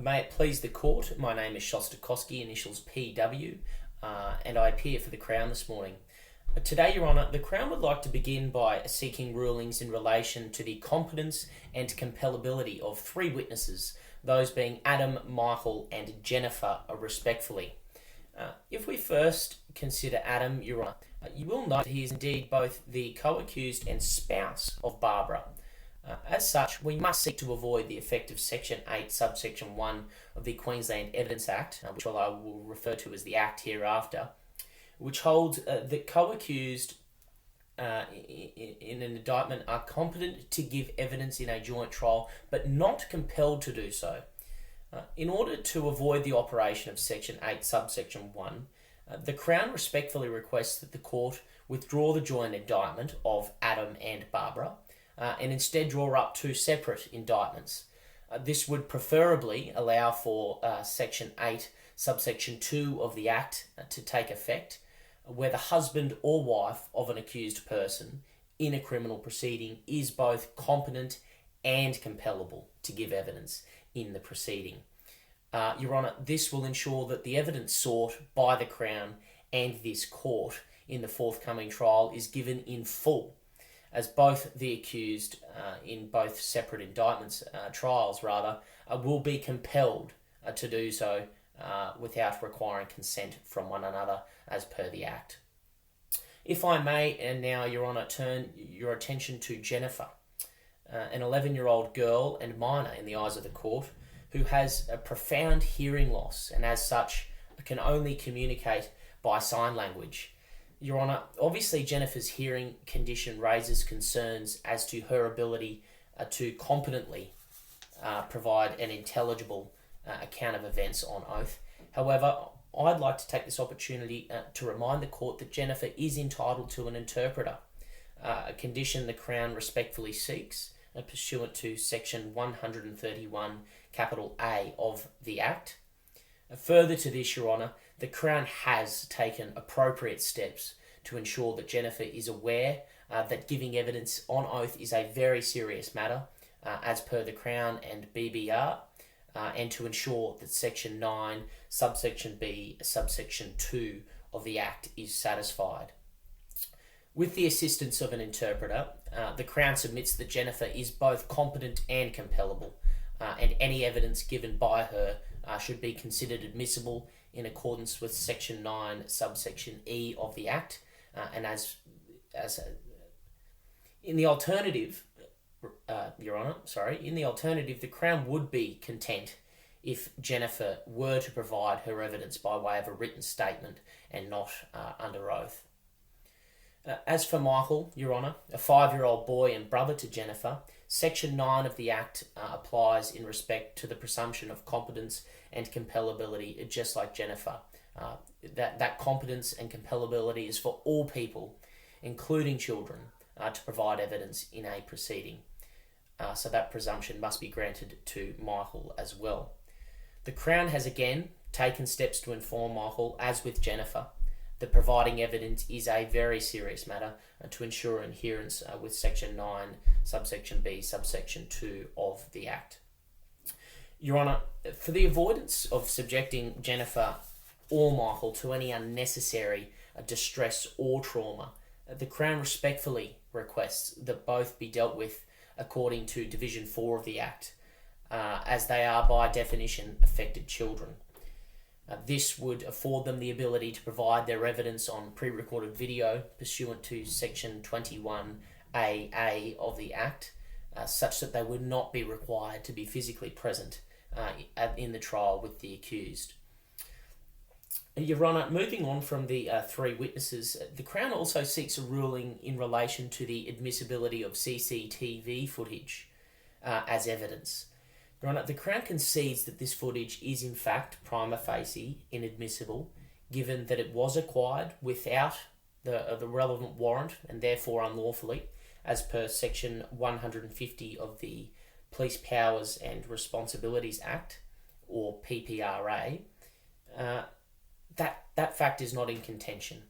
May it please the court, my name is Schostakowski, initials PW, and I appear for the Crown this morning. Today, Your Honour, the Crown would like to begin by seeking rulings in relation to the competence and compellability of three witnesses, those being Adam, Michael and Jennifer, respectfully. If we first consider Adam, Your Honour, you will note he is indeed both the co-accused and spouse of Barbara. As such, we must seek to avoid the effect of Section 8, subsection 1 of the Queensland Evidence Act, which I will refer to as the Act hereafter, which holds that co-accused in an indictment are competent to give evidence in a joint trial, but not compelled to do so. In order to avoid the operation of Section 8, subsection 1, the Crown respectfully requests that the Court withdraw the joint indictment of Adam and Barbara, and instead draw up two separate indictments. This would preferably allow for Section 8, subsection 2 of the Act to take effect, where the husband or wife of an accused person in a criminal proceeding is both competent and compellable to give evidence in the proceeding. Your Honour, this will ensure that the evidence sought by the Crown and this Court in the forthcoming trial is given in full, as both the accused in both separate indictments, will be compelled to do so without requiring consent from one another as per the Act. If I may, and now, Your Honour, turn your attention to Jennifer, an 11-year-old girl and minor in the eyes of the Court, who has a profound hearing loss and as such can only communicate by sign language. Your Honour, obviously Jennifer's hearing condition raises concerns as to her ability to competently provide an intelligible account of events on oath. However, I'd like to take this opportunity to remind the Court that Jennifer is entitled to an interpreter, a condition the Crown respectfully seeks pursuant to Section 131 capital A of the Act. Further to this, Your Honour, the Crown has taken appropriate steps to ensure that Jennifer is aware that giving evidence on oath is a very serious matter, as per the Crown and BBR, and to ensure that Section 9, subsection B, subsection 2 of the Act is satisfied. With the assistance of an interpreter, the Crown submits that Jennifer is both competent and compellable, and any evidence given by her should be considered admissible in accordance with Section 9, subsection E of the Act, and in the alternative, Your Honour, the Crown would be content if Jennifer were to provide her evidence by way of a written statement and not under oath. As for Michael, Your Honour, a 5-year-old boy and brother to Jennifer, Section 9 of the Act applies in respect to the presumption of competence and compellability, just like Jennifer. That competence and compellability is for all people, including children, to provide evidence in a proceeding. So that presumption must be granted to Michael as well. The Crown has again taken steps to inform Michael, as with Jennifer, that providing evidence is a very serious matter to ensure adherence with Section 9, subsection B, subsection 2 of the Act. Your Honour, for the avoidance of subjecting Jennifer or Michael to any unnecessary distress or trauma, the Crown respectfully requests that both be dealt with according to Division 4 of the Act, as they are by definition affected children. This would afford them the ability to provide their evidence on pre-recorded video pursuant to Section 21AA of the Act, such that they would not be required to be physically present in the trial with the accused. Your Honour, moving on from the three witnesses, the Crown also seeks a ruling in relation to the admissibility of CCTV footage as evidence. Your Honour, the Crown concedes that this footage is in fact prima facie inadmissible, given that it was acquired without the relevant warrant and therefore unlawfully, as per Section 150 of the Police Powers and Responsibilities Act, or PPRA. That fact is not in contention.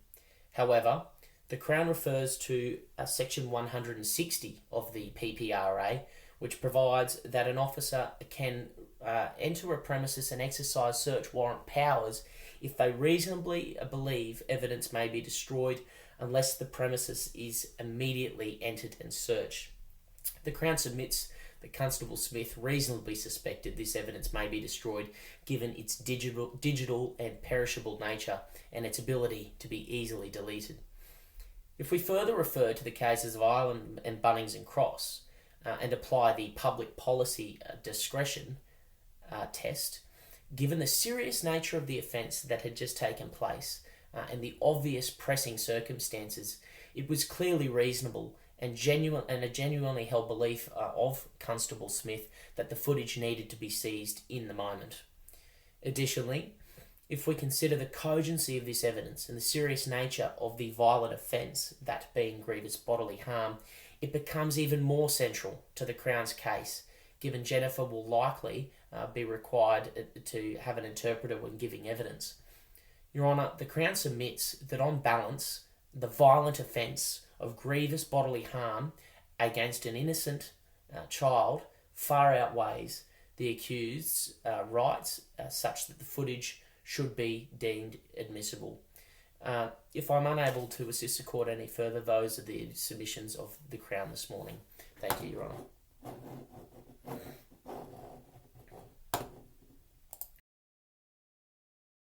However, the Crown refers to Section 160 of the PPRA, which provides that an officer can enter a premises and exercise search warrant powers if they reasonably believe evidence may be destroyed unless the premises is immediately entered and searched. The Crown submits that Constable Smith reasonably suspected this evidence may be destroyed given its digital and perishable nature and its ability to be easily deleted. If we further refer to the cases of Ireland and Bunnings and Cross and apply the public policy discretion test, given the serious nature of the offence that had just taken place and the obvious pressing circumstances, it was clearly reasonable and a genuinely held belief of Constable Smith that the footage needed to be seized in the moment. Additionally, if we consider the cogency of this evidence and the serious nature of the violent offence, that being grievous bodily harm, it becomes even more central to the Crown's case, given Jennifer will likely be required to have an interpreter when giving evidence. Your Honour, the Crown submits that on balance, the violent offence of grievous bodily harm against an innocent child far outweighs the accused's rights such that the footage should be deemed admissible. If I'm unable to assist the court any further, those are the submissions of the Crown this morning. Thank you, Your Honour.